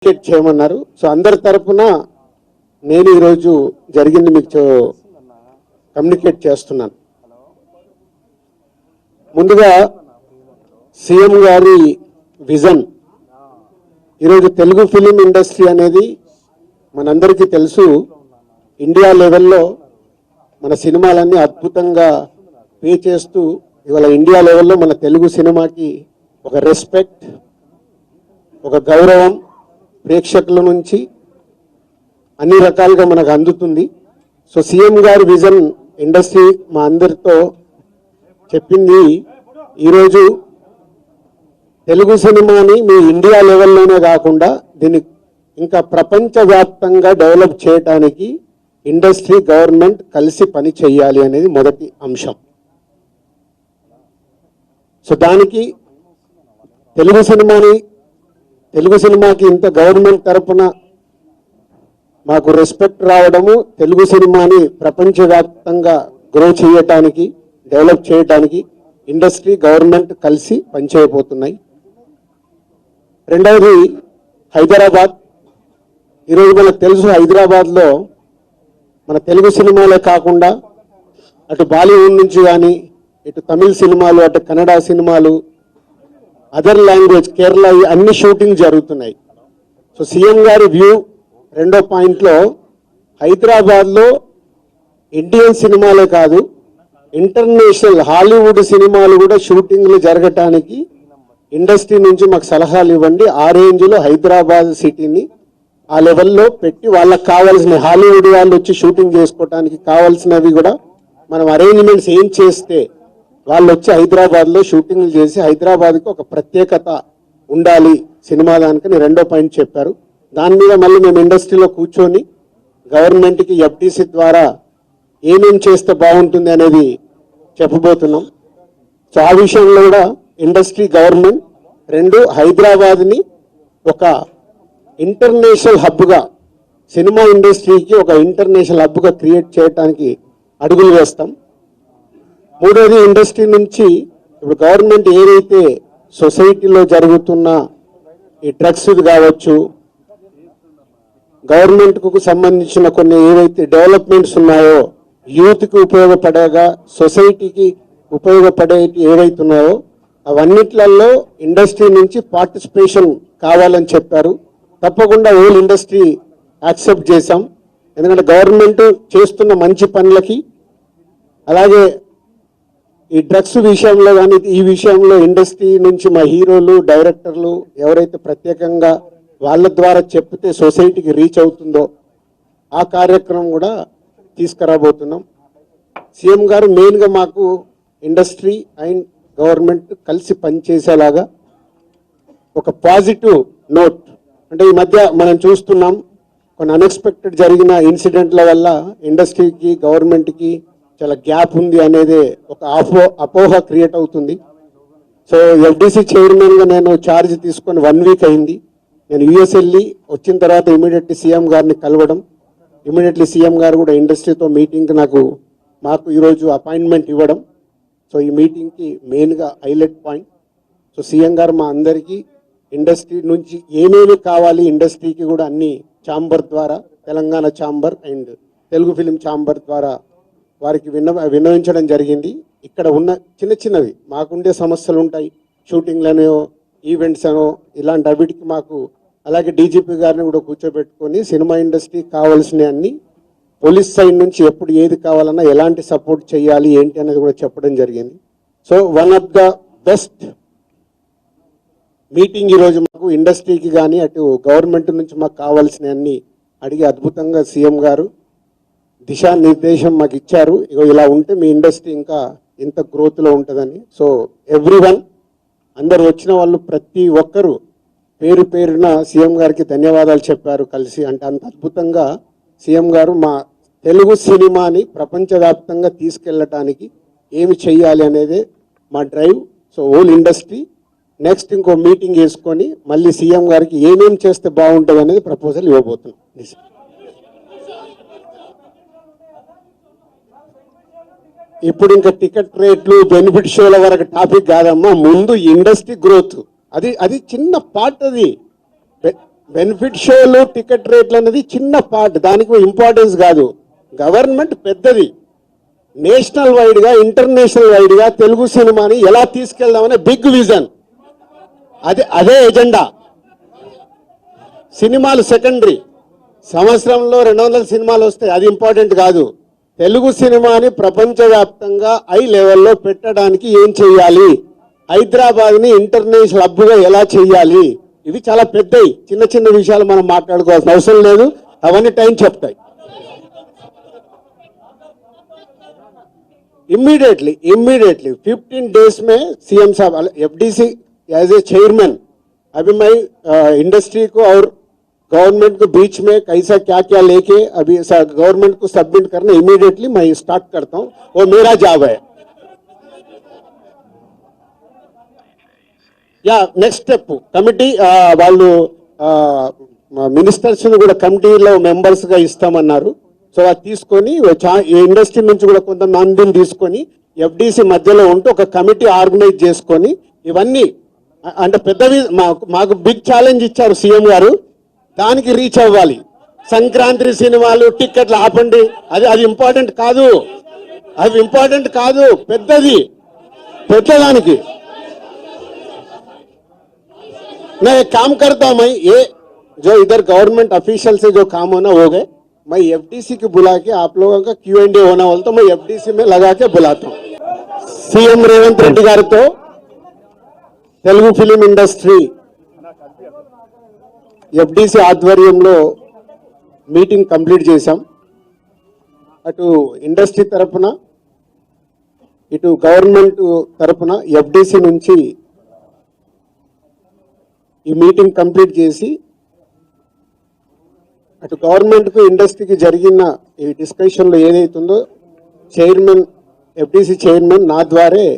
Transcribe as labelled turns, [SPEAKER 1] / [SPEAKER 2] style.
[SPEAKER 1] Communicate చేయమన్నారు. So అందరి తరపున నేను ఈరోజు జరిగింది మీకు కమ్యూనికేట్ చేస్తున్నాను. ముందుగా సీఎం గారి విజన్. ఈరోజు తెలుగు ఫిలిం ఇండస్ట్రీ అనేది మనందరికీ తెలుసు, ఇండియా లెవెల్లో మన సినిమాలన్నీ అద్భుతంగా పే చేస్తూ ఇవాళ ఇండియా లెవెల్లో మన తెలుగు సినిమాకి ఒక రెస్పెక్ట్, ఒక గౌరవం ప్రేక్షకుల నుంచి అన్ని రకాలుగా మనకు అందుతుంది. సో సీఎం గారి విజన్ ఇండస్ట్రీ మా అందరితో చెప్పింది, ఈరోజు తెలుగు సినిమాని మీ ఇండియా లెవెల్లోనే కాకుండా దీన్ని ఇంకా ప్రపంచవ్యాప్తంగా డెవలప్ చేయడానికి ఇండస్ట్రీ, గవర్నమెంట్ కలిసి పని చేయాలి అనేది మొదటి అంశం. సో దానికి తెలుగు సినిమాకి ఇంత గవర్నమెంట్ తరపున మాకు రెస్పెక్ట్ రావడము, తెలుగు సినిమాని ప్రపంచవ్యాప్తంగా గ్రో చేయటానికి, డెవలప్ చేయడానికి ఇండస్ట్రీ, గవర్నమెంట్ కలిసి పనిచేయబోతున్నాయి. రెండవది హైదరాబాద్. ఈరోజు మనకు తెలుసు, హైదరాబాద్లో మన తెలుగు సినిమాలే కాకుండా అటు బాలీవుడ్ నుంచి కానీ, ఇటు తమిళ సినిమాలు, అటు కన్నడ సినిమాలు, అదర్ లాంగ్వేజ్, కేరళ, అన్ని షూటింగ్ జరుగుతున్నాయి. సో సీఎం గారి వ్యూ రెండో పాయింట్లో, హైదరాబాద్లో ఇండియన్ సినిమాలే కాదు, ఇంటర్నేషనల్ హాలీవుడ్ సినిమాలు కూడా షూటింగ్లు జరగటానికి ఇండస్ట్రీ నుంచి మాకు సలహాలు ఇవ్వండి. ఆ రేంజ్లో హైదరాబాద్ సిటీని ఆ లెవెల్లో పెట్టి వాళ్ళకి కావాల్సిన హాలీవుడ్ వాళ్ళు వచ్చి షూటింగ్ చేసుకోవటానికి కావాల్సినవి కూడా మనం అరేంజ్మెంట్స్ ఏం చేస్తే వాళ్ళు వచ్చి హైదరాబాద్లో షూటింగ్లు చేసి హైదరాబాద్కి ఒక ప్రత్యేకత ఉండాలి సినిమా దానికని రెండో పాయింట్ చెప్పారు. దాని మీద మళ్ళీ మేము ఇండస్ట్రీలో కూర్చొని గవర్నమెంట్కి ఎఫ్టీసీ ద్వారా ఏమేం చేస్తే బాగుంటుంది అనేది చెప్పబోతున్నాం. సో ఆ విషయంలో కూడా ఇండస్ట్రీ, గవర్నమెంట్ రెండు హైదరాబాద్ని ఒక ఇంటర్నేషనల్ హబ్గా, సినిమా ఇండస్ట్రీకి ఒక ఇంటర్నేషనల్ హబ్గా క్రియేట్ చేయడానికి అడుగులు వేస్తాం. మూడోది, ఇండస్ట్రీ నుంచి ఇప్పుడు గవర్నమెంట్ ఏదైతే సొసైటీలో జరుగుతున్న ఈ డ్రగ్స్ కావచ్చు, గవర్నమెంట్కు సంబంధించిన కొన్ని ఏవైతే డెవలప్మెంట్స్ ఉన్నాయో, యూత్కి ఉపయోగపడేగా, సొసైటీకి ఉపయోగపడే ఏవైతే ఉన్నాయో అవన్నిట్లలో ఇండస్ట్రీ నుంచి పార్టిసిపేషన్ కావాలని చెప్పారు. తప్పకుండా హోల్ ఇండస్ట్రీ యాక్సెప్ట్ చేశాం. ఎందుకంటే గవర్నమెంట్ చేస్తున్న మంచి పనులకి, అలాగే ఈ డ్రగ్స్ విషయంలో కానీ ఈ విషయంలో ఇండస్ట్రీ నుంచి మా హీరోలు, డైరెక్టర్లు ఎవరైతే ప్రత్యేకంగా వాళ్ళ ద్వారా చెప్తే సొసైటీకి రీచ్ అవుతుందో ఆ కార్యక్రమం కూడా తీసుకురాబోతున్నాం. సీఎం గారు మెయిన్గా మాకు ఇండస్ట్రీ అండ్ గవర్నమెంట్ కలిసి పనిచేసేలాగా ఒక పాజిటివ్ నోట్, అంటే ఈ మధ్య మనం చూస్తున్నాం కొన్ని అన్ఎక్స్పెక్టెడ్ జరిగిన ఇన్సిడెంట్ల వల్ల ఇండస్ట్రీకి, గవర్నమెంట్కి చాలా గ్యాప్ ఉంది అనేది ఒక అపోహ క్రియేట్ అవుతుంది. సో ఎఫ్డీసీ చైర్మన్గా నేను ఛార్జ్ తీసుకొని 1 వీక్ అయింది. నేను యూఎస్ వెళ్ళి వచ్చిన తర్వాత ఇమీడియట్లీ సీఎం గారిని కలవడం, ఇమీడియట్లీ సీఎం గారు కూడా ఇండస్ట్రీతో మీటింగ్కి మాకు ఈరోజు అపాయింట్మెంట్ ఇవ్వడం. సో ఈ మీటింగ్కి మెయిన్గా హైలైట్ పాయింట్. సో సీఎం గారు మా అందరికీ ఇండస్ట్రీ నుంచి ఏమేమి కావాలి, ఇండస్ట్రీకి కూడా అన్ని ఛాంబర్ ద్వారా, Telangana chamber and Telugu film chamber ద్వారా వారికి విన్నవించడం జరిగింది. ఇక్కడ ఉన్న చిన్నవి మాకుండే సమస్యలు ఉంటాయి, షూటింగ్లనో, ఈవెంట్స్ అనో, ఇలాంటి అవిటికి మాకు, అలాగే డీజీపీ గారిని కూడా కూర్చోబెట్టుకొని సినిమా ఇండస్ట్రీకి కావాల్సిన అన్ని, పోలీస్ సైడ్ నుంచి ఎప్పుడు ఏది కావాలన్నా ఎలాంటి సపోర్ట్ చేయాలి ఏంటి అనేది కూడా చెప్పడం జరిగింది. So one of the best meeting ఈరోజు మాకు ఇండస్ట్రీకి కానీ అటు గవర్నమెంట్ నుంచి మాకు కావాల్సిన అన్ని అడిగి అద్భుతంగా సీఎం గారు దిశానిర్దేశం మాకు ఇచ్చారు. ఇగో ఇలా ఉంటే మీ ఇండస్ట్రీ ఇంకా ఇంత గ్రోత్లో ఉంటుందని. సో ఎవ్రీవన్, అందరు వచ్చిన వాళ్ళు ప్రతి ఒక్కరూ పేరు పేరున సీఎం గారికి ధన్యవాదాలు చెప్పారు కలిసి. అంటే అంత అద్భుతంగా సీఎం గారు మా తెలుగు సినిమాని ప్రపంచవ్యాప్తంగా తీసుకెళ్ళటానికి ఏమి చెయ్యాలి అనేది మా drive. So whole industry next ఇంకో మీటింగ్ వేసుకొని మళ్ళీ సీఎం గారికి ఏమేమి చేస్తే బాగుంటుంది అనేది ప్రపోజల్ ఇవ్వబోతున్నాం. ఇప్పుడు ఇంకా టికెట్ రేట్లు, బెనిఫిట్ షోల వరకు టాపిక్ కాదమ్మా, ముందు ఇండస్ట్రీ గ్రోత్, అది చిన్న పార్ట్. అది బెనిఫిట్ షోలు టికెట్ రేట్లు అనేది చిన్న పార్ట్, దానికి ఇంపార్టెన్స్ కాదు. గవర్నమెంట్ పెద్దది, నేషనల్ వైడ్ గా ఇంటర్నేషనల్ వైడ్ గా తెలుగు సినిమాని ఎలా తీసుకెళ్దామనే బిగ్ విజన్, అదే ఎజెండా. సినిమాలు సెకండరీ, సంవత్సరంలో 200 సినిమాలు వస్తాయి, అది ఇంపార్టెంట్ కాదు. తెలుగు సినిమాని ప్రపంచవ్యాప్తంగా హై లెవెల్లో పెట్టడానికి ఏం చేయాలి, హైదరాబాద్ని ఇంటర్నేషనల్ హబ్గా ఎలా చేయాలి, ఇవి చాలా పెద్దవి. చిన్న చిన్న విషయాలు మనం మాట్లాడుకోవాల్సిన అవసరం లేదు, అవన్నీ టైం చెప్తాయి. इमीडिएटली 15 डेज में सीएम साहब एफडीसी एज ए चेयरमैन, अभी मैं इंडस्ट्री को और गवर्नमेंट को बीच में कैसा क्या क्या लेके अभी गवर्नमेंट को सबमिट करना इमीडिएटली मैं स्टार्ट करता हूं, वो मेरा जॉब है. या नेक्स्ट स्टेप कमिटी వాళ్ళు మినిస్టర్స్ కూడా కమిటీలో మెంబర్స్ గా ఇస్తామన్నారు. సో అది తీసుకొని ఈ ఇండస్ట్రీ నుంచి కూడా కొంతమందిని తీసుకొని ఎఫ్డిసి మధ్యలో ఉంటూ ఒక కమిటీ ఆర్గనైజ్ చేసుకొని ఇవన్నీ అంటే పెద్దవి మాకు బిగ్ ఛాలెంజ్ ఇచ్చారు సీఎం గారు, దానికి రీచ్ అవ్వాలి. సంక్రాంతి సినిమాలు టిక్కెట్లు ఆపండి, అది ఇంపార్టెంట్ కాదు, అది ఇంపార్టెంట్ కాదు, పెద్దదానికి. मैं एक काम करता हूं, मैं ये जो इधर गवर्नमेंट ऑफिशियल से जो काम होना हो गए, मैं एफडीसी को बुला के आप लोगों का Q&A होना बोलता हूं, मैं एफडीसी में लगा के बुलाता हूं. सीएम रेवंत रेड्डी गारितो तेलुगु फिल्म इंडस्ट्री एफडीसी ఆధ్వర్యంలో మీటింగ్ కంప్లీట్ చేశాం. అటు ఇండస్ట్రీ తరపున ఇటు గవర్నమెంట్ తరపున ఎఫ్డిసి నుంచి ఈ మీటింగ్ కంప్లీట్ చేసి అటు గవర్నమెంట్ కు ఇండస్ట్రీకి జరిగిన ఈ డిస్కషన్ లో ఏదైతుందో చైర్మన్ ఎఫ్డిసి చైర్మన్ నా ద్వారా